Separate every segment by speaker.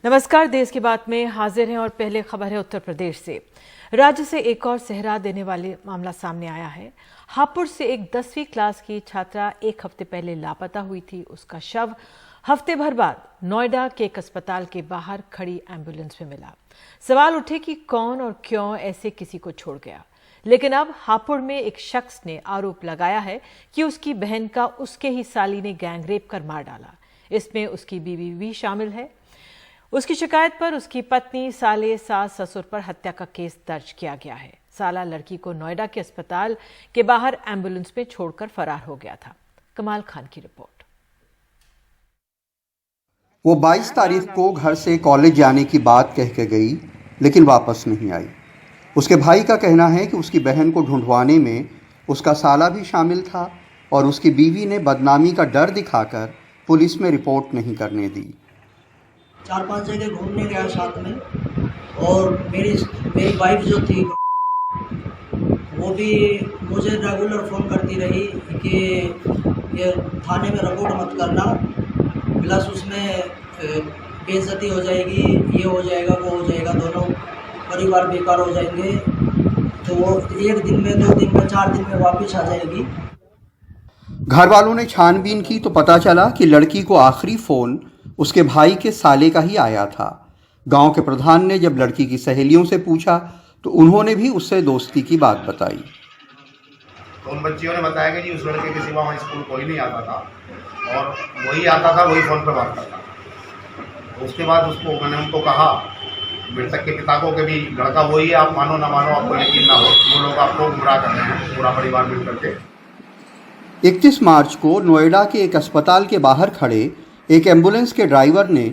Speaker 1: नमस्कार। देश की बात में हाजिर हैं और पहले खबर है उत्तर प्रदेश से। राज्य से एक और सहरा देने वाले मामला सामने आया है। हापुड़ से एक 10वीं क्लास की छात्रा एक हफ्ते पहले लापता हुई थी। उसका शव हफ्ते भर बाद नोएडा के एक अस्पताल के बाहर खड़ी एम्बुलेंस में मिला। सवाल उठे कि कौन और क्यों ऐसे किसी को छोड़ गया, लेकिन अब हापुड़ में एक शख्स ने आरोप लगाया है कि उसकी बहन का उसके ही साली ने गैंगरेप कर मार डाला। इसमें उसकी बीवी भी शामिल है। उसकी शिकायत पर उसकी पत्नी, साले, सास, ससुर पर हत्या का केस दर्ज किया गया है। साला लड़की को नोएडा के अस्पताल के बाहर एम्बुलेंस में छोड़कर फरार हो गया था। कमाल खान की रिपोर्ट।
Speaker 2: वो 22 तारीख को घर से कॉलेज जाने की बात कह के गई, लेकिन वापस नहीं आई। उसके भाई का कहना है कि उसकी बहन को ढूंढवाने में उसका साला भी शामिल था और उसकी बीवी ने बदनामी का डर दिखाकर पुलिस में रिपोर्ट नहीं करने दी।
Speaker 3: 4-5 जगह घूमने गया साथ में, और मेरी वाइफ जो थी वो भी मुझे रेगुलर फ़ोन करती रही कि ये थाने में रिपोर्ट मत करना, प्लस उसमें बेइज्जती हो जाएगी, ये हो जाएगा, वो हो जाएगा, दोनों परिवार बेकार हो जाएंगे। तो वो 1 दिन में, 2 दिन में, 4 दिन में वापस आ जाएगी।
Speaker 2: घर वालों ने छानबीन की तो पता चला कि लड़की को आखिरी फ़ोन उसके भाई के साले का ही आया था। गांव के प्रधान ने जब लड़की की सहेलियों से पूछा तो उन्होंने भी उससे दोस्ती की बात बताई।
Speaker 4: तो उन बच्चियों ने बताया कि जी उस लड़के के सिवा वहाँ स्कूल कोई नहीं आता था, और वही आता था, वही फ़ोन पर बात करता था। तो उसके बाद मैंने उनको कहा, मृतक के पिता को, कि भी लड़का वही है, आप मानो ना मानो, आपको यकीन ना हो, वो लोग आपको गुमराह कर रहे हैं, पूरा परिवार मिल करके।
Speaker 2: 31 मार्च को नोएडा के एक अस्पताल के बाहर खड़े एक एम्बुलेंस के ड्राइवर ने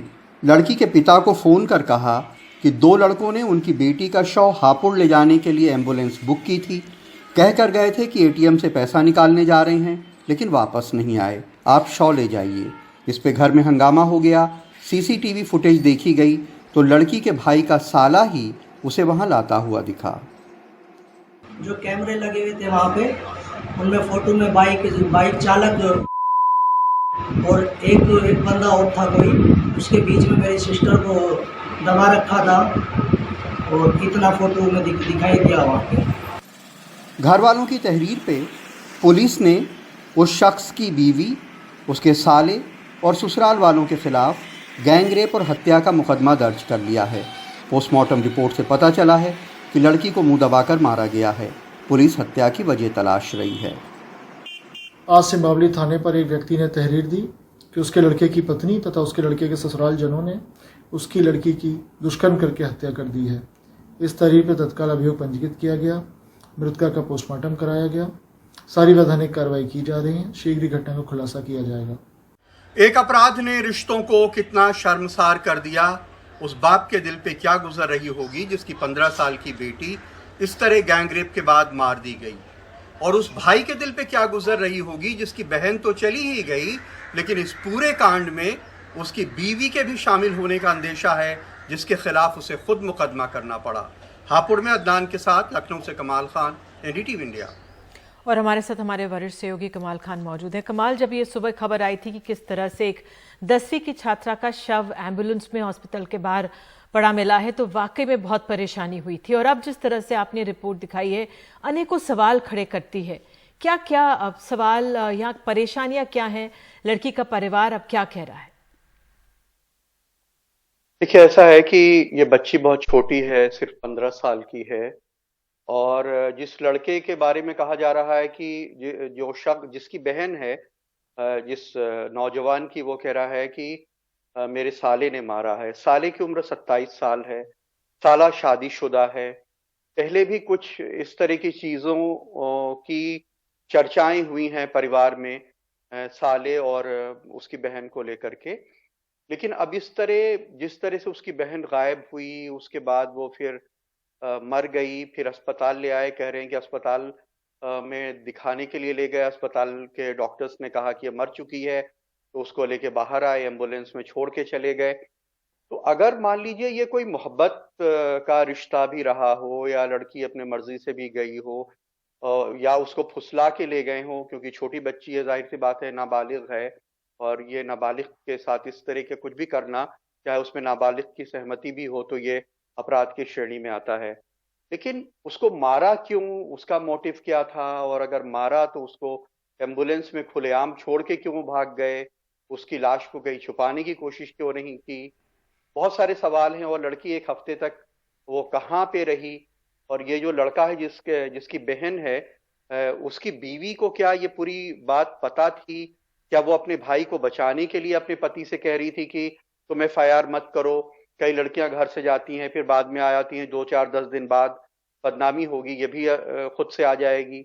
Speaker 2: लड़की के पिता को फ़ोन कर कहा कि 2 लड़कों ने उनकी बेटी का शव हापुड़ ले जाने के लिए एम्बुलेंस बुक की थी। कह कर गए थे कि एटीएम से पैसा निकालने जा रहे हैं, लेकिन वापस नहीं आए, आप शव ले जाइए। इस पे घर में हंगामा हो गया। सीसीटीवी फुटेज देखी गई तो लड़की के भाई का साला ही उसे वहाँ लाता हुआ दिखा।
Speaker 3: जो कैमरे लगे हुए थे वहाँ पे, उनमें फ़ोटो में बाइक चालक और एक बंदा और था कोई, उसके बीच में मेरी सिस्टर को दबा रखा था, और इतना फोटो में दिखाई दिया वहाँ पे।
Speaker 2: घर वालों की तहरीर पे पुलिस ने उस शख्स की बीवी, उसके साले और ससुराल वालों के खिलाफ गैंगरेप और हत्या का मुकदमा दर्ज कर लिया है। पोस्टमार्टम रिपोर्ट से पता चला है कि लड़की को मुंह दबाकर मारा गया है। पुलिस हत्या की वजह तलाश रही है।
Speaker 5: आज से बावली थाने पर एक व्यक्ति ने तहरीर दी कि उसके लड़के की पत्नी तथा उसके लड़के के ससुराल जनों ने उसकी लड़की की दुष्कर्म करके हत्या कर दी है। इस तहरीर पर तत्काल अभियोग पंजीकृत किया गया, मृतका का पोस्टमार्टम कराया गया। सारी वैधानिक कार्रवाई की जा रही है। शीघ्र ही घटना का खुलासा किया जाएगा।
Speaker 2: एक अपराध ने रिश्तों को कितना शर्मसार कर दिया। उस बाप के दिल पे क्या गुजर रही होगी जिसकी 15 साल की बेटी इस तरह गैंगरेप के बाद मार दी गई, और उस भाई के दिल पे क्या गुजर रही होगी जिसकी बहन तो चली ही गई, लेकिन इस पूरे कांड में उसकी बीवी के भी शामिल होने का अंदेशा है, जिसके खिलाफ उसे खुद मुकदमा करना पड़ा। हापुड़ में अदनान के साथ, लखनऊ से कमाल खान, एनडीटीवी इंडिया।
Speaker 1: और हमारे साथ हमारे वरिष्ठ सहयोगी कमाल खान मौजूद हैं। कमाल, जब ये सुबह खबर आई थी कि किस तरह से एक 10वीं की छात्रा का शव एम्बुलेंस में हॉस्पिटल के बाहर पड़ा मिला है, तो वाकई में बहुत परेशानी हुई थी। और अब जिस तरह से आपने रिपोर्ट दिखाई है, अनेकों सवाल खड़े करती है। क्या क्या अब सवाल या परेशानियां क्या हैं? लड़की का परिवार अब क्या कह रहा है?
Speaker 2: देखिए, ऐसा है कि ये बच्ची बहुत छोटी है, सिर्फ 15 साल की है, और जिस लड़के के बारे में कहा जा रहा है कि जो शख्स जिसकी बहन है, जिस नौजवान की, वो कह रहा है कि मेरे साले ने मारा है। साले की उम्र 27 साल है। साला शादीशुदा है। पहले भी कुछ इस तरह की चीज़ों की चर्चाएं हुई हैं परिवार में, साले और उसकी बहन को लेकर के। लेकिन अब जिस तरह से उसकी बहन गायब हुई, उसके बाद वो फिर मर गई, फिर अस्पताल ले आए, कह रहे हैं कि अस्पताल में दिखाने के लिए ले गए। अस्पताल के डॉक्टर्स ने कहा कि ये मर चुकी है, तो उसको लेके बाहर आए, एम्बुलेंस में छोड़ के चले गए। तो अगर मान लीजिए ये कोई मोहब्बत का रिश्ता भी रहा हो, या लड़की अपने मर्जी से भी गई हो, या उसको फुसला के ले गए हों, क्योंकि छोटी बच्ची है, जाहिर सी बात है, नाबालिग है, और ये नाबालिग के साथ इस तरह के कुछ भी करना चाहे उसमें नाबालिग की सहमति भी हो तो ये अपराध की श्रेणी में आता है। लेकिन उसको मारा क्यों, उसका मोटिव क्या था, और अगर मारा तो उसको एम्बुलेंस में खुलेआम छोड़ के क्यों भाग गए, उसकी लाश को कहीं छुपाने की कोशिश क्यों नहीं की, बहुत सारे सवाल हैं। और लड़की 1 हफ्ते तक वो कहाँ पे रही, और ये जो लड़का है जिसकी बहन है, उसकी बीवी को क्या ये पूरी बात पता थी? क्या वो अपने भाई को बचाने के लिए अपने पति से कह रही थी कि तुम FIR मत करो? कई लड़कियां घर से जाती हैं, फिर बाद में आ जाती हैं 2, 4, 10 दिन बाद, बदनामी होगी, ये भी खुद से आ जाएगी।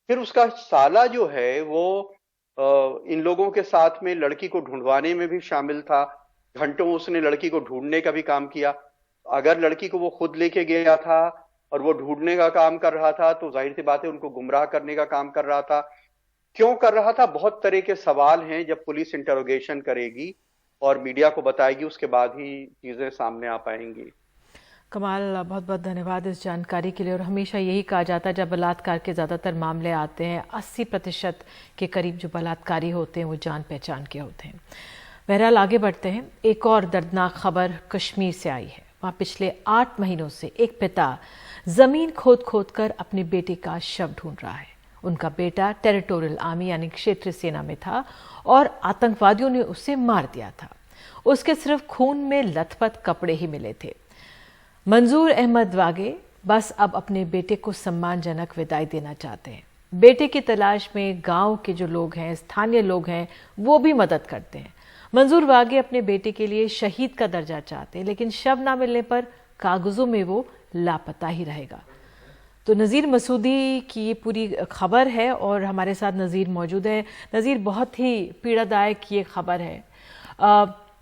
Speaker 2: फिर उसका साला जो है वो इन लोगों के साथ में लड़की को ढूंढवाने में भी शामिल था। घंटों उसने लड़की को ढूंढने का भी काम किया। अगर लड़की को वो खुद लेके गया था और वो ढूंढने का काम कर रहा था तो जाहिर सी बात है उनको गुमराह करने का काम कर रहा था। क्यों कर रहा था? बहुत तरह के सवाल हैं। जब पुलिस इंटरोगेशन करेगी और मीडिया को बताएगी उसके बाद ही चीजें सामने आ पाएंगी।
Speaker 1: कमाल, बहुत बहुत धन्यवाद इस जानकारी के लिए। और हमेशा यही कहा जाता है जब बलात्कार के ज़्यादातर मामले आते हैं 80% के करीब जो बलात्कारी होते हैं वो जान पहचान के होते हैं। बहरहाल आगे बढ़ते हैं। एक और दर्दनाक खबर कश्मीर से आई है। वहाँ पिछले 8 महीनों से एक पिता ज़मीन खोद कर अपने बेटे का शव ढूंढ रहा है। उनका बेटा टेरिटोरियल आर्मी यानी क्षेत्रीय सेना में था और आतंकवादियों ने उसे मार दिया था। उसके सिर्फ खून में लथपथ कपड़े ही मिले थे। मंजूर अहमद वागे बस अब अपने बेटे को सम्मानजनक विदाई देना चाहते हैं। बेटे की तलाश में गांव के जो लोग हैं, स्थानीय लोग हैं, वो भी मदद करते हैं। मंजूर वागे अपने बेटे के लिए शहीद का दर्जा चाहते हैं, लेकिन शव ना मिलने पर कागजों में वो लापता ही रहेगा। तो नज़ीर मसूदी की ये पूरी खबर है और हमारे साथ नज़ीर मौजूद है। नज़ीर, बहुत ही पीड़ादायक ये खबर है।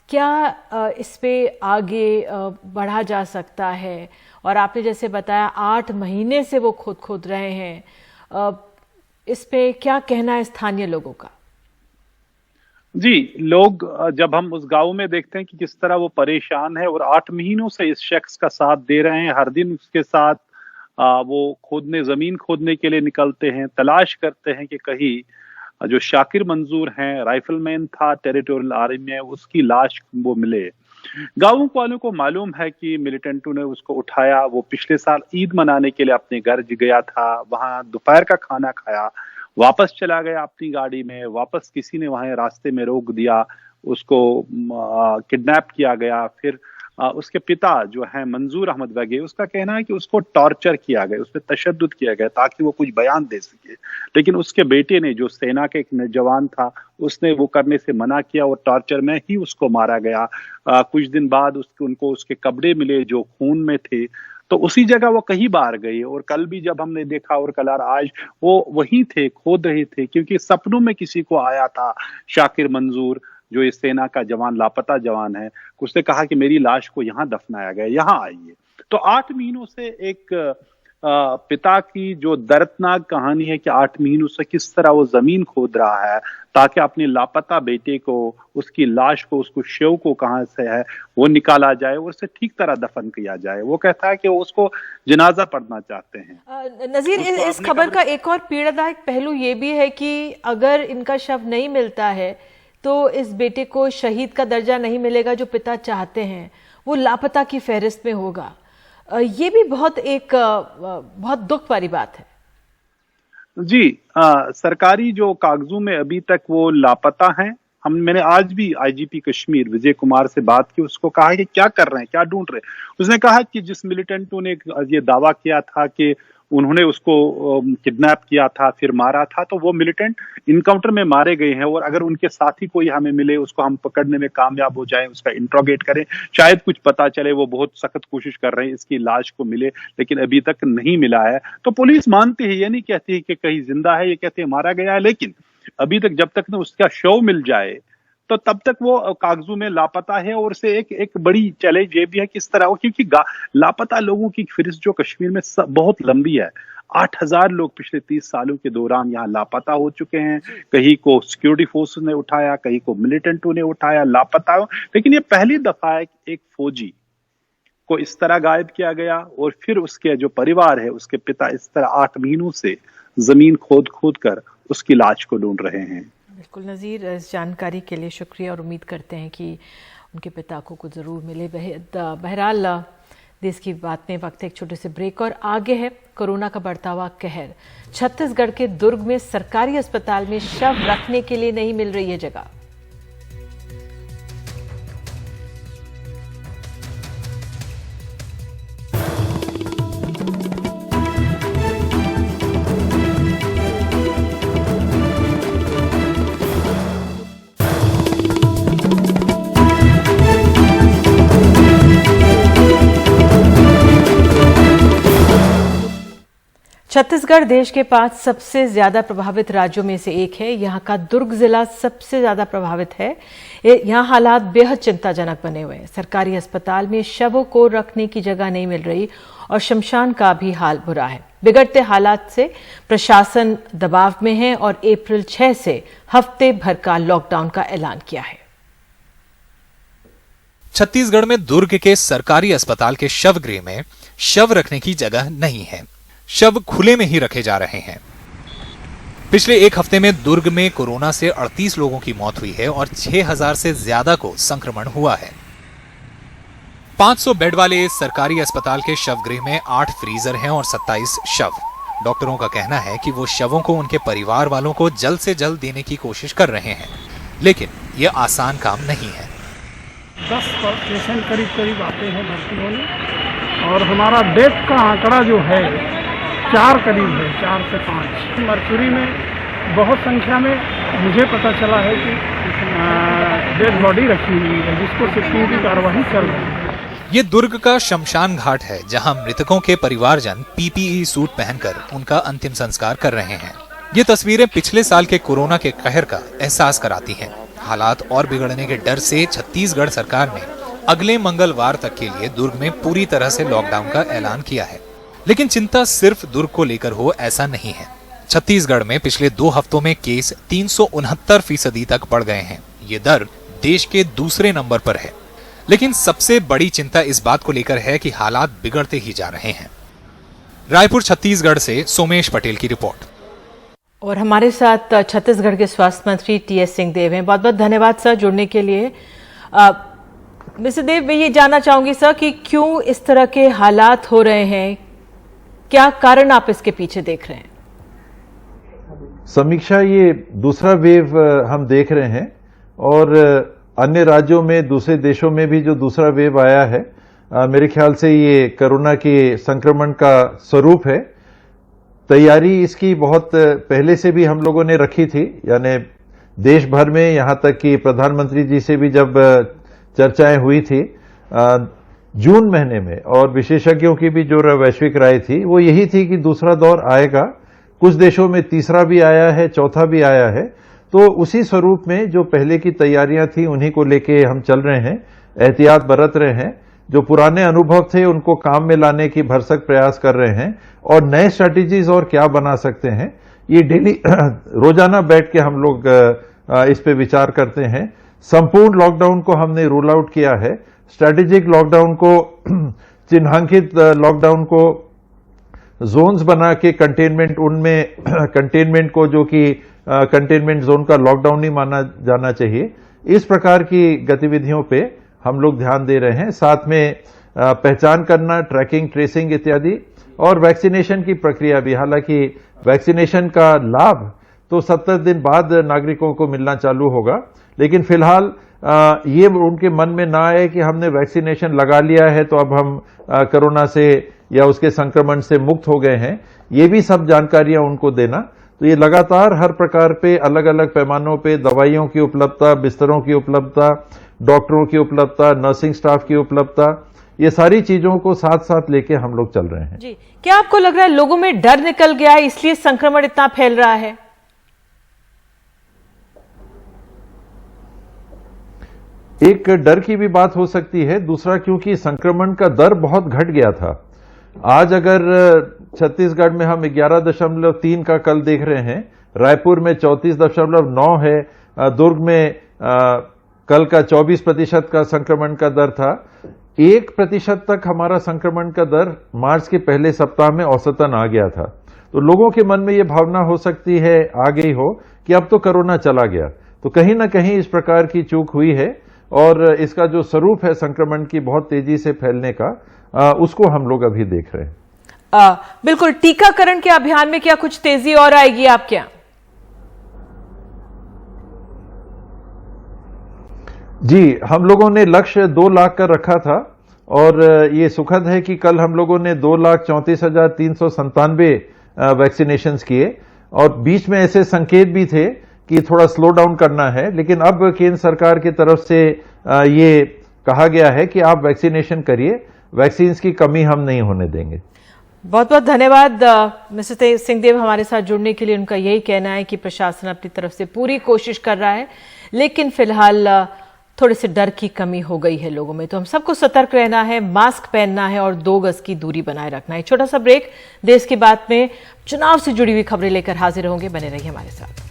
Speaker 1: क्या इस पे आगे बढ़ा जा सकता है? और आपने जैसे बताया 8 महीने से वो खोद रहे हैं, इस पे क्या कहना है स्थानीय लोगों का?
Speaker 6: जी, लोग जब हम उस गांव में देखते हैं कि किस तरह वो परेशान है और 8 महीनों से इस शख्स का साथ दे रहे हैं, हर दिन उसके साथ वो जमीन खोदने के लिए निकलते हैं, तलाश करते हैं कि कहीं जो शाकिर मंजूर हैं, राइफलमैन था टेरिटोरियल आर्मी में, उसकी लाश वो मिले। गांव वालों को मालूम है कि मिलिटेंटों ने उसको उठाया। वो पिछले साल ईद मनाने के लिए अपने घर गया था, वहां दोपहर का खाना खाया, वापस चला गया अपनी गाड़ी में। वापस किसी ने वहां रास्ते में रोक दिया, उसको किडनैप किया गया। फिर उसके पिता जो है मंजूर अहमद वागे, उसका कहना है कि उसको टॉर्चर किया गया, उस पर तशद्दुद किया गया ताकि वो कुछ बयान दे सके। लेकिन उसके बेटे ने, जो सेना के एक जवान था, उसने वो करने से मना किया और टॉर्चर में ही उसको मारा गया। कुछ दिन बाद उनको उसके कपड़े मिले जो खून में थे, तो उसी जगह वो कहीं बाहर गई। और कल भी जब हमने देखा और कल और आज वो वहीं थे, खोद रहे थे, क्योंकि सपनों में किसी को आया था शाकिर मंजूर, जो इस सेना का जवान, लापता जवान है। उसने कहा कि मेरी लाश को यहाँ दफनाया गया, यहाँ आइए। तो 8 महीनों से एक पिता की जो दर्दनाक कहानी है कि 8 महीनों से किस तरह वो जमीन खोद रहा है ताकि अपने लापता बेटे को, उसकी लाश को, उसको शव को कहाँ से है वो निकाला जाए और उसे ठीक तरह दफन किया जाए। वो कहता है कि वो उसको जनाजा पढ़ना चाहते हैं।
Speaker 1: नज़ीर, इस खबर का एक और पीड़ादायक पहलू ये भी है कि अगर इनका शव नहीं मिलता है तो इस बेटे को शहीद का दर्जा नहीं मिलेगा जो पिता चाहते हैं, वो लापता की फहरिस्त में होगा। ये भी बहुत दुख वाली बात है।
Speaker 6: जी, सरकारी जो कागजों में अभी तक वो लापता हैं। मैंने आज भी IGP कश्मीर विजय कुमार से बात की, उसको कहा कि क्या कर रहे हैं, क्या ढूंढ रहे हैं। उसने कहा कि जिस मिलिटेंटों ने ये दावा किया था कि उन्होंने उसको किडनैप किया था फिर मारा था, तो वो मिलिटेंट इनकाउंटर में मारे गए हैं और अगर उनके साथी कोई हमें मिले, उसको हम पकड़ने में कामयाब हो जाएं, उसका इंट्रोगेट करें, शायद कुछ पता चले। वो बहुत सख्त कोशिश कर रहे हैं इसकी लाश को मिले, लेकिन अभी तक नहीं मिला है। तो पुलिस मानती है, ये नहीं कहती है कि कहीं जिंदा है, ये कहते हैं मारा गया है। लेकिन अभी तक जब तक न उसका शव मिल जाए तो तब तक वो कागजों में लापता है। और से एक बड़ी चैलेंज ये भी है किस तरह हो, क्योंकि लापता लोगों की फहरिस्त जो कश्मीर में बहुत लंबी है। 8000 लोग पिछले 30 सालों के दौरान यहाँ लापता हो चुके हैं। कहीं को सिक्योरिटी फोर्सेस ने उठाया, कहीं को मिलिटेंटों ने उठाया, लापता हो। लेकिन ये पहली दफा है कि एक फौजी को इस तरह गायब किया गया और फिर उसके जो परिवार है, उसके पिता इस तरह 8 महीनों से जमीन खोद कर उसकी लाश को ढूंढ रहे हैं।
Speaker 1: बिल्कुल नज़ीर, इस जानकारी के लिए शुक्रिया और उम्मीद करते हैं कि उनके पिता को कुछ ज़रूर मिले। बहरहाल देश की बात में वक्त एक छोटे से ब्रेक और आगे है कोरोना का बढ़ता हुआ कहर। छत्तीसगढ़ के दुर्ग में सरकारी अस्पताल में शव रखने के लिए नहीं मिल रही है जगह। छत्तीसगढ़ देश के 5 सबसे ज्यादा प्रभावित राज्यों में से एक है। यहाँ का दुर्ग जिला सबसे ज्यादा प्रभावित है। यहाँ हालात बेहद चिंताजनक बने हुए हैं। सरकारी अस्पताल में शवों को रखने की जगह नहीं मिल रही और शमशान का भी हाल बुरा है। बिगड़ते हालात से प्रशासन दबाव में है और अप्रैल 6 से हफ्ते भर का लॉकडाउन का ऐलान किया है।
Speaker 7: छत्तीसगढ़ में दुर्ग के सरकारी अस्पताल के शवगृह में शव रखने की जगह नहीं है। शव खुले में ही रखे जा रहे हैं। पिछले एक हफ्ते में दुर्ग में कोरोना से 38 लोगों की मौत हुई है और 6000 से ज्यादा को संक्रमण हुआ है। 500 बेड वाले इस सरकारी अस्पताल के शवगृह में 8 फ्रीजर हैं और 27 शव। डॉक्टरों का कहना है कि वो शवों को उनके परिवार वालों को जल्द से जल्द देने की कोशिश कर रहे हैं, लेकिन ये आसान काम नहीं है।
Speaker 8: 10 पेशेंट करीब आते हैं भर्ती होने और हमारा डेथ का आंकड़ा जो है 4 करीब है, 4 से 5। मरकुरी में बहुत संख्या में मुझे पता चला है कि डेड बॉडी रखी हुई है, जिसको शिफ्टिंग की कार्यवाही चल रही है।
Speaker 7: ये दुर्ग का शमशान घाट है, जहां मृतकों के परिवारजन पीपीई सूट पहनकर उनका अंतिम संस्कार कर रहे हैं। ये तस्वीरें पिछले साल के कोरोना के कहर का एहसास कराती हैं। हालात और बिगड़ने के डर से छत्तीसगढ़ सरकार ने अगले मंगलवार तक के लिए दुर्ग में पूरी तरह से लॉकडाउन का ऐलान किया है। लेकिन चिंता सिर्फ दुर्ग को लेकर हो ऐसा नहीं है। छत्तीसगढ़ में पिछले 2 हफ्तों में केस 369% तक बढ़ गए हैं। ये दर देश के दूसरे नंबर पर है। लेकिन सबसे बड़ी चिंता इस बात को लेकर है कि हालात बिगड़ते ही जा रहे हैं। रायपुर छत्तीसगढ़ से सोमेश पटेल की रिपोर्ट।
Speaker 1: और हमारे साथ छत्तीसगढ़ के स्वास्थ्य मंत्री टीएस सिंहदेव हैं। बहुत बहुत धन्यवाद सर जुड़ने के लिए। मिस्टर देव, मैं ये जानना चाहूंगी सर कि क्यों इस तरह के हालात हो रहे हैं, क्या कारण आप इसके पीछे देख रहे हैं?
Speaker 9: समीक्षा, ये दूसरा वेव हम देख रहे हैं और अन्य राज्यों में, दूसरे देशों में भी जो दूसरा वेव आया है, मेरे ख्याल से ये कोरोना के संक्रमण का स्वरूप है। तैयारी इसकी बहुत पहले से भी हम लोगों ने रखी थी, यानी देश भर में, यहां तक कि प्रधानमंत्री जी से भी जब चर्चाएं हुई थी जून महीने में, और विशेषज्ञों की भी जो वैश्विक राय थी वो यही थी कि दूसरा दौर आएगा। कुछ देशों में तीसरा भी आया है, चौथा भी आया है। तो उसी स्वरूप में जो पहले की तैयारियां थी उन्हीं को लेके हम चल रहे हैं, एहतियात बरत रहे हैं। जो पुराने अनुभव थे उनको काम में लाने की भरसक प्रयास कर रहे हैं और नए स्ट्रैटेजीज और क्या बना सकते हैं, ये डेली रोजाना बैठ के हम लोग इस पे विचार करते हैं। संपूर्ण लॉकडाउन को हमने रूल आउट किया है। स्ट्रैटेजिक लॉकडाउन को, चिन्हांकित लॉकडाउन को जोन्स बना के कंटेनमेंट, उनमें कंटेनमेंट को, जो कि कंटेनमेंट जोन का लॉकडाउन नहीं माना जाना चाहिए, इस प्रकार की गतिविधियों पे हम लोग ध्यान दे रहे हैं। साथ में पहचान करना, ट्रैकिंग, ट्रेसिंग इत्यादि, और वैक्सीनेशन की प्रक्रिया भी। हालांकि वैक्सीनेशन का लाभ तो 70 दिन बाद नागरिकों को मिलना चालू होगा, लेकिन फिलहाल ये उनके मन में ना आए कि हमने वैक्सीनेशन लगा लिया है तो अब हम कोरोना से या उसके संक्रमण से मुक्त हो गए हैं। ये भी सब जानकारियां उनको देना। तो ये लगातार हर प्रकार पे, अलग अलग पैमानों पे दवाइयों की उपलब्धता, बिस्तरों की उपलब्धता, डॉक्टरों की उपलब्धता, नर्सिंग स्टाफ की उपलब्धता, ये सारी चीजों को साथ साथ लेके हम लोग चल रहे हैं।
Speaker 1: जी, क्या आपको लग रहा है लोगों में डर निकल गया है, इसलिए संक्रमण इतना फैल रहा है?
Speaker 9: एक डर की भी बात हो सकती है, दूसरा क्योंकि संक्रमण का दर बहुत घट गया था। आज अगर छत्तीसगढ़ में हम 11.3 का कल देख रहे हैं, रायपुर में 34.9 है, दुर्ग में कल का 24% का संक्रमण का दर था। 1% तक हमारा संक्रमण का दर मार्च के पहले सप्ताह में औसतन आ गया था। तो लोगों के मन में ये भावना हो सकती है आ गई हो कि अब तो कोरोना चला गया। तो कहीं ना कहीं इस प्रकार की चूक हुई है और इसका जो स्वरूप है संक्रमण की बहुत तेजी से फैलने का, उसको हम लोग अभी देख रहे हैं।
Speaker 1: बिल्कुल, टीकाकरण के अभियान में क्या कुछ तेजी और आएगी आपके यहाँ?
Speaker 9: जी, हम लोगों ने लक्ष्य 2 लाख का रखा था और ये सुखद है कि कल हम लोगों ने 2,34,397 वैक्सीनेशंस किए और बीच में ऐसे संकेत भी थे कि थोड़ा स्लो डाउन करना है, लेकिन अब केंद्र सरकार की तरफ से ये कहा गया है कि आप वैक्सीनेशन करिए, वैक्सीन की कमी हम नहीं होने देंगे।
Speaker 1: बहुत बहुत धन्यवाद मिस्टर सिंहदेव हमारे साथ जुड़ने के लिए। उनका यही कहना है कि प्रशासन अपनी तरफ से पूरी कोशिश कर रहा है, लेकिन फिलहाल थोड़े से डर की कमी हो गई है लोगों में। तो हम सबको सतर्क रहना है, मास्क पहनना है और 2 गज की दूरी बनाए रखना है। छोटा सा ब्रेक, देश की बात में चुनाव से जुड़ी हुई खबरें लेकर हाजिर होंगे, बने रहिए हमारे साथ।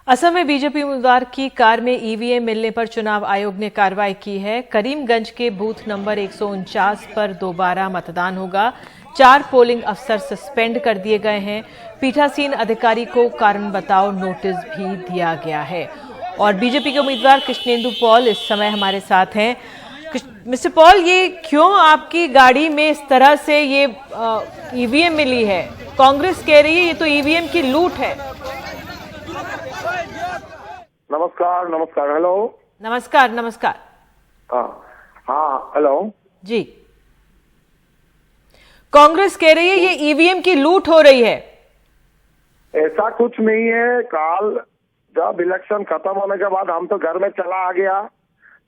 Speaker 1: असम में बीजेपी उम्मीदवार की कार में ईवीएम मिलने पर चुनाव आयोग ने कार्रवाई की है। करीमगंज के बूथ नंबर 149 पर दोबारा मतदान होगा। 4 पोलिंग अफसर सस्पेंड कर दिए गए हैं। पीठासीन अधिकारी को कारण बताओ नोटिस भी दिया गया है। और बीजेपी के उम्मीदवार कृष्णेंदु पॉल इस समय हमारे साथ हैं। मिस्टर पॉल, ये क्यों आपकी गाड़ी में इस तरह से ये ईवीएम मिली है? कांग्रेस कह रही है ये तो ईवीएम की लूट है।
Speaker 10: नमस्कार। नमस्कार। हेलो।
Speaker 1: नमस्कार। नमस्कार।
Speaker 10: हाँ हेलो
Speaker 1: जी। कांग्रेस कह रही है ये ईवीएम की लूट हो रही है।
Speaker 10: ऐसा कुछ नहीं है। कल जब इलेक्शन खत्म होने के बाद हम तो घर में चला आ गया।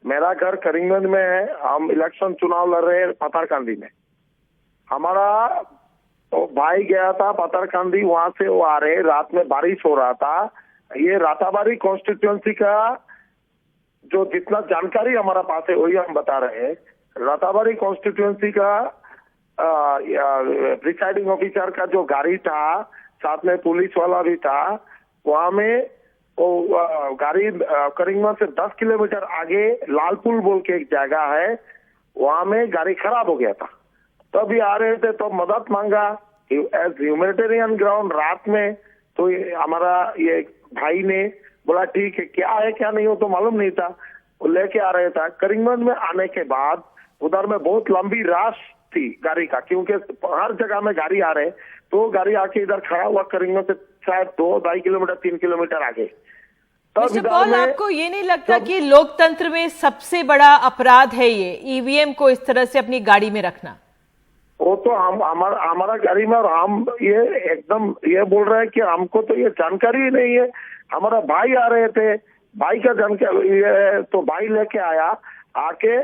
Speaker 10: मेरा घर करीमगंज में है। हम इलेक्शन चुनाव लड़ रहे हैं पतारकांदी में। हमारा तो भाई गया था पतारकांदी, वहां से वो आ रहे, रात में बारिश हो रहा था। ये राताबारी कॉन्स्टिट्यूएंसी का जो जितना जानकारी हमारा पास है वही हम बता रहे हैं। राताबारी कॉन्स्टिट्यूएंसी का प्रिसाइडिंग ऑफिसर का जो गाड़ी था, साथ में पुलिस वाला भी था, वहां में वो गाड़ी करीमगंज से 10 किलोमीटर आगे लालपुल बोल के एक जगह है, वहां में गाड़ी खराब हो गया था। तभी आ रहे थे तो मदद मांगा एज ह्यूमैनिटेरियन ग्राउंड रात में। तो हमारा ये भाई ने बोला ठीक है, क्या है क्या नहीं हो तो मालूम नहीं था, वो लेके आ रहे था। करीमगंज में आने के बाद उधर में बहुत लंबी राश थी गाड़ी का, क्योंकि हर जगह में गाड़ी आ रहे, तो गाड़ी आके इधर खड़ा हुआ करीमगंज से शायद 2-2.5 किलोमीटर 3 किलोमीटर आगे।
Speaker 1: मिस्टर पॉल, आपको ये नहीं लगता कि लोकतंत्र में सबसे बड़ा अपराध है ये ईवीएम को इस तरह से अपनी गाड़ी में रखना?
Speaker 10: वो तो हमारा गाड़ी में, और हम ये एकदम ये बोल रहे हैं कि हमको तो ये जानकारी ही नहीं है। हमारा भाई आ रहे थे, भाई का जानकारी है, तो भाई लेके आया। आके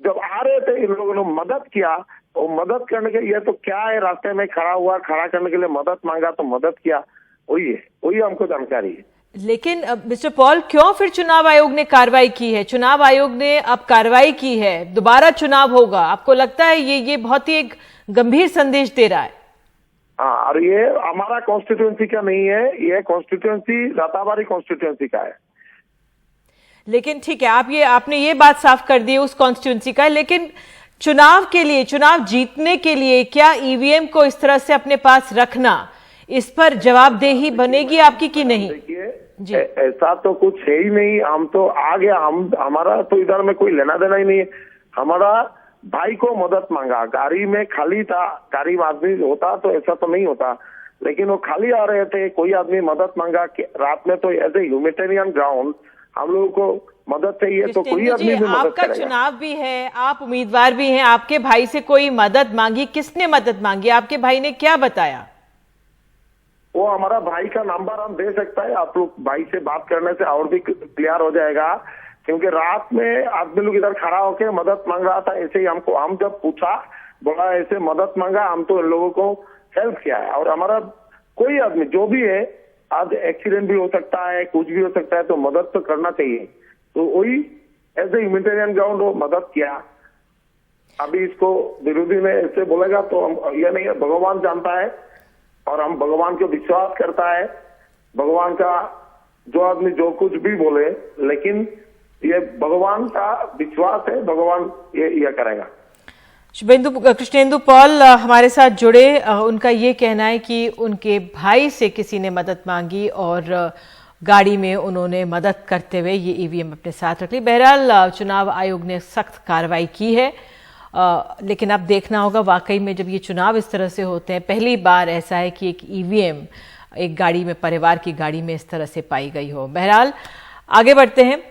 Speaker 10: जब आ रहे थे इन लोगों ने मदद किया, तो मदद करने के ये तो क्या है, रास्ते में खड़ा हुआ, खड़ा करने के लिए मदद मांगा तो मदद किया, वही है, वही हमको जानकारी है।
Speaker 1: लेकिन मिस्टर पॉल, क्यों फिर चुनाव आयोग ने कार्रवाई की है? चुनाव आयोग ने अब कार्रवाई की है, दोबारा चुनाव होगा। आपको लगता है ये बहुत ही एक गंभीर संदेश दे रहा है?
Speaker 10: हाँ, और ये हमारा कॉन्स्टिट्यूएंसी का नहीं है, ये कॉन्स्टिट्यूएंसी राताबारी कॉन्स्टिट्यूएंसी का है।
Speaker 1: लेकिन ठीक है, आपने ये बात साफ कर दी उस कॉन्स्टिट्यूएंसी का, लेकिन चुनाव के लिए, चुनाव जीतने के लिए क्या ईवीएम को इस तरह से अपने पास रखना, इस पर जवाबदेही बनेगी आपकी कि नहीं?
Speaker 10: देखिए, ऐसा तो कुछ है ही नहीं। हम तो आ गया, हमारा तो इधर में कोई लेना देना ही नहीं है। हमारा भाई को मदद मांगा, गाड़ी में खाली था, गाड़ी में आदमी होता तो ऐसा तो नहीं होता, लेकिन वो खाली आ रहे थे, कोई आदमी मदद मांगा रात में। तो एज ए ह्यूमैनिटेरियन ग्राउंड हम लोगों को मदद चाहिए, तो कोई आदमी भी मदद
Speaker 1: आपका
Speaker 10: करेगा।
Speaker 1: चुनाव भी है, आप उम्मीदवार भी हैं, आपके भाई से कोई मदद मांगी, किसने मदद मांगी? आपके भाई ने क्या बताया?
Speaker 10: वो हमारा भाई का नंबर हम दे सकता है, आप लोग भाई से बात करने से और भी क्लियर हो जाएगा। क्योंकि रात में आदमी लोग इधर खड़ा होकर मदद मांग रहा था, ऐसे ही हमको, हम जब पूछा, बोला ऐसे मदद मांगा, हम तो इन लोगों को हेल्प किया है। और हमारा कोई आदमी जो भी है, आज एक्सीडेंट भी हो सकता है, कुछ भी हो सकता है, तो मदद तो करना चाहिए। तो वही एज ए ह्यूमैनिटेरियन ग्राउंड वो मदद किया। अभी इसको विरोधी में ऐसे बोलेगा तो हम ये नहीं है, भगवान जानता है और हम भगवान को विश्वास करता है। भगवान का जो आदमी जो कुछ भी बोले, लेकिन ये भगवान का विश्वास है, भगवान ये करेगा।
Speaker 1: कृष्णेंदु पॉल हमारे साथ जुड़े, उनका ये कहना है कि उनके भाई से किसी ने मदद मांगी और गाड़ी में उन्होंने मदद करते हुए ये ईवीएम अपने साथ रख ली। बहरहाल चुनाव आयोग ने सख्त कार्रवाई की है, लेकिन अब देखना होगा वाकई में जब ये चुनाव इस तरह से होते हैं, पहली बार ऐसा है कि एक ईवीएम एक गाड़ी में, परिवार की गाड़ी में इस तरह से पाई गई हो। बहरहाल आगे बढ़ते हैं।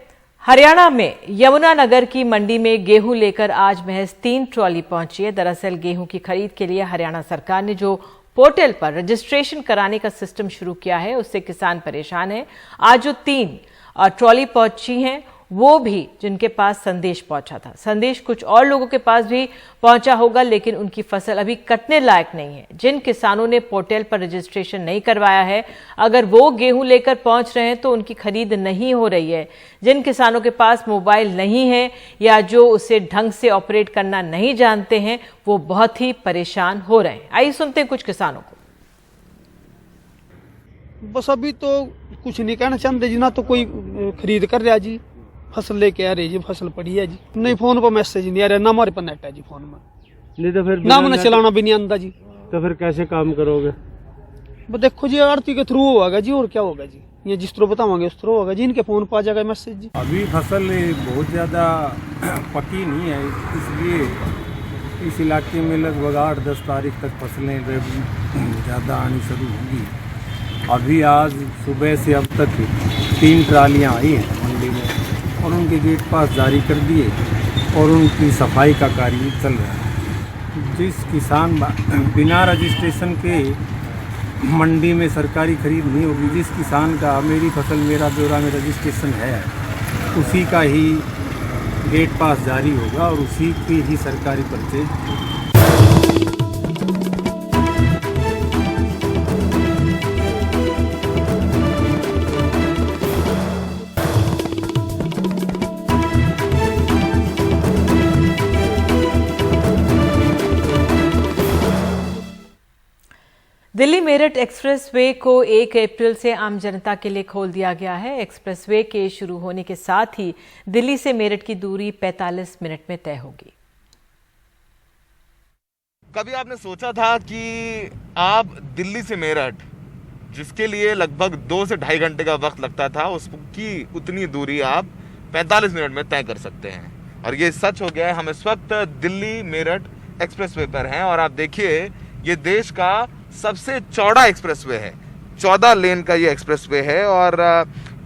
Speaker 1: हरियाणा में यमुनानगर की मंडी में गेहूं लेकर आज महज 3 ट्रॉली पहुंची है। दरअसल गेहूं की खरीद के लिए हरियाणा सरकार ने जो पोर्टल पर रजिस्ट्रेशन कराने का सिस्टम शुरू किया है, उससे किसान परेशान है। आज जो 3 ट्रॉली पहुंची हैं, वो भी जिनके पास संदेश पहुंचा था। संदेश कुछ और लोगों के पास भी पहुंचा होगा, लेकिन उनकी फसल अभी कटने लायक नहीं है। जिन किसानों ने पोर्टल पर रजिस्ट्रेशन नहीं करवाया है, अगर वो गेहूं लेकर पहुंच रहे हैं तो उनकी खरीद नहीं हो रही है। जिन किसानों के पास मोबाइल नहीं है या जो उसे ढंग से ऑपरेट करना नहीं जानते हैं, वो बहुत ही परेशान हो रहे हैं। आइए सुनते हैं कुछ किसानों को।
Speaker 8: बस अभी तो कुछ नहीं कहना चाहते जी, ना तो कोई खरीद कर रहा जी, फसल लेके आ रही जी, फसल पड़ी है जी। नहीं, फोन पर मैसेज नहीं आ रहा, ना हमारे पर नेट है जी फोन में।
Speaker 11: नहीं तो फिर
Speaker 8: ना मैंने चलाना भी नहीं आंदा जी।
Speaker 11: तो फिर कैसे काम करोगे?
Speaker 8: वो देखो जी, आरती के थ्रू होगा जी, और क्या होगा जी, ये जिस तरह बताओगे उस तरह होगा जी। इनके फोन पर आ जाएगा मैसेज जी।
Speaker 11: अभी फसल बहुत ज्यादा पकी नहीं है, इसलिए इस इलाके में लगभग 8-10 तारीख तक फसलें ज्यादा आनी शुरू होंगी। अभी आज सुबह से अब तक 3 ट्रालियां आई हैं मंडी में और उनके गेट पास जारी कर दिए और उनकी सफाई का कार्य चल रहा है। जिस किसान बिना रजिस्ट्रेशन के मंडी में सरकारी खरीद नहीं होगी, जिस किसान का मेरी फसल मेरा ब्यौरा में रजिस्ट्रेशन है, उसी का ही गेट पास जारी होगा और उसी की ही सरकारी परचेज।
Speaker 1: दिल्ली मेरठ एक्सप्रेसवे को 1 अप्रैल से आम जनता के लिए खोल दिया गया है। एक्सप्रेसवे के शुरू होने के साथ ही दिल्ली से मेरठ की दूरी 45 मिनट में तय होगी।
Speaker 12: कभी आपने सोचा था कि आप दिल्ली से मेरठ, जिसके लिए लगभग 2 से ढाई घंटे का वक्त लगता था, उसकी उतनी दूरी आप 45 मिनट में तय कर सकते हैं? और ये सच हो गया है। हम इस वक्त दिल्ली मेरठ एक्सप्रेसवे पर हैं और आप देखिए, ये देश का सबसे चौड़ा एक्सप्रेसवे है। 14 लेन का ये एक्सप्रेसवे है और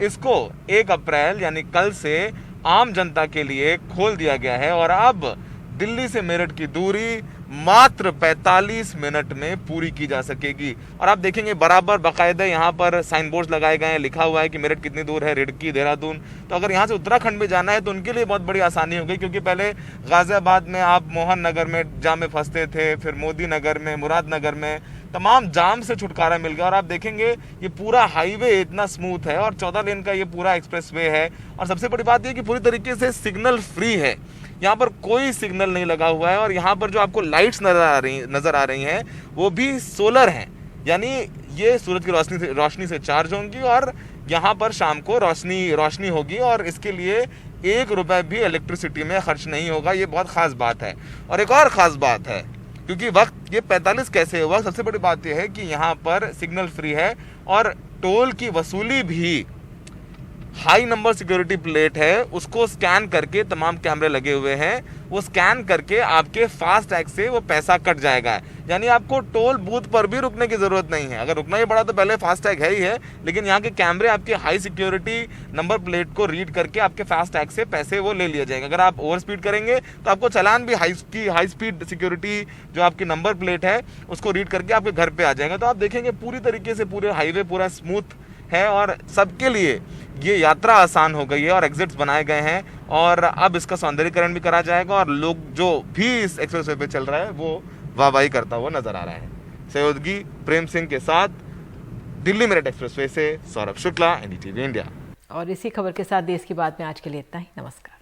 Speaker 12: इसको 1 अप्रैल यानी कल से आम जनता के लिए खोल दिया गया है और अब दिल्ली से मेरठ की दूरी मात्र 45 मिनट में पूरी की जा सकेगी। और आप देखेंगे बराबर बाकायदा यहाँ पर साइन बोर्ड लगाए गए हैं, लिखा हुआ है कि मेरठ कितनी दूर है, रिडकी, देहरादून। तो अगर यहाँ से उत्तराखंड में जाना है तो उनके लिए बहुत बड़ी आसानी हो गई, क्योंकि पहले गाजियाबाद में आप मोहन नगर में जाम में फंसते थे, फिर मोदी नगर में, मुरादनगर में, तमाम जाम से छुटकारा मिल गया। और आप देखेंगे ये पूरा हाईवे इतना स्मूथ है और 14 लेन का ये पूरा एक्सप्रेसवे है। और सबसे बड़ी बात ये कि पूरी तरीके से सिग्नल फ्री है, यहाँ पर कोई सिग्नल नहीं लगा हुआ है। और यहाँ पर जो आपको लाइट्स नजर आ रही हैं वो भी सोलर हैं, यानी ये सूरज की रोशनी से चार्ज होंगी और यहाँ पर शाम को रोशनी होगी और इसके लिए 1 रुपए भी इलेक्ट्रिसिटी में खर्च नहीं होगा। ये बहुत खास बात है। और एक और ख़ास बात है, क्योंकि वक्त ये 45 कैसे हुआ, सबसे बड़ी बात यह है कि यहाँ पर सिग्नल फ्री है और टोल की वसूली भी हाई नंबर सिक्योरिटी प्लेट है, उसको स्कैन करके, तमाम कैमरे लगे हुए हैं, वो स्कैन करके आपके फास्ट टैग से वो पैसा कट जाएगा। यानी आपको टोल बूथ पर भी रुकने की जरूरत नहीं है। अगर रुकना ही पड़ा तो पहले फास्ट टैग है ही है, लेकिन यहाँ के कैमरे आपके हाई सिक्योरिटी नंबर प्लेट को रीड करके आपके फास्ट टैग से पैसे वो ले लिए जाएंगे। अगर आप ओवर स्पीड करेंगे तो आपको चालान भी हाई स्पीड सिक्योरिटी जो आपकी नंबर प्लेट है उसको रीड करके आपके घर पे आ जाएगा। तो आप देखेंगे पूरी तरीके से पूरे हाईवे पूरा स्मूथ है और सबके लिए ये यात्रा आसान हो गई है और एग्जिट्स बनाए गए हैं और अब इसका सौंदर्यीकरण भी करा जाएगा और लोग जो भी इस एक्सप्रेसवे पे चल रहा है वो वाहवाही करता हुआ नजर आ रहा है। सहयोगी प्रेम सिंह के साथ दिल्ली मेरठ एक्सप्रेसवे से सौरभ शुक्ला, एनडीटीवी इंडिया।
Speaker 1: और इसी खबर के साथ देश की बात में आज के लिए इतना ही। नमस्कार।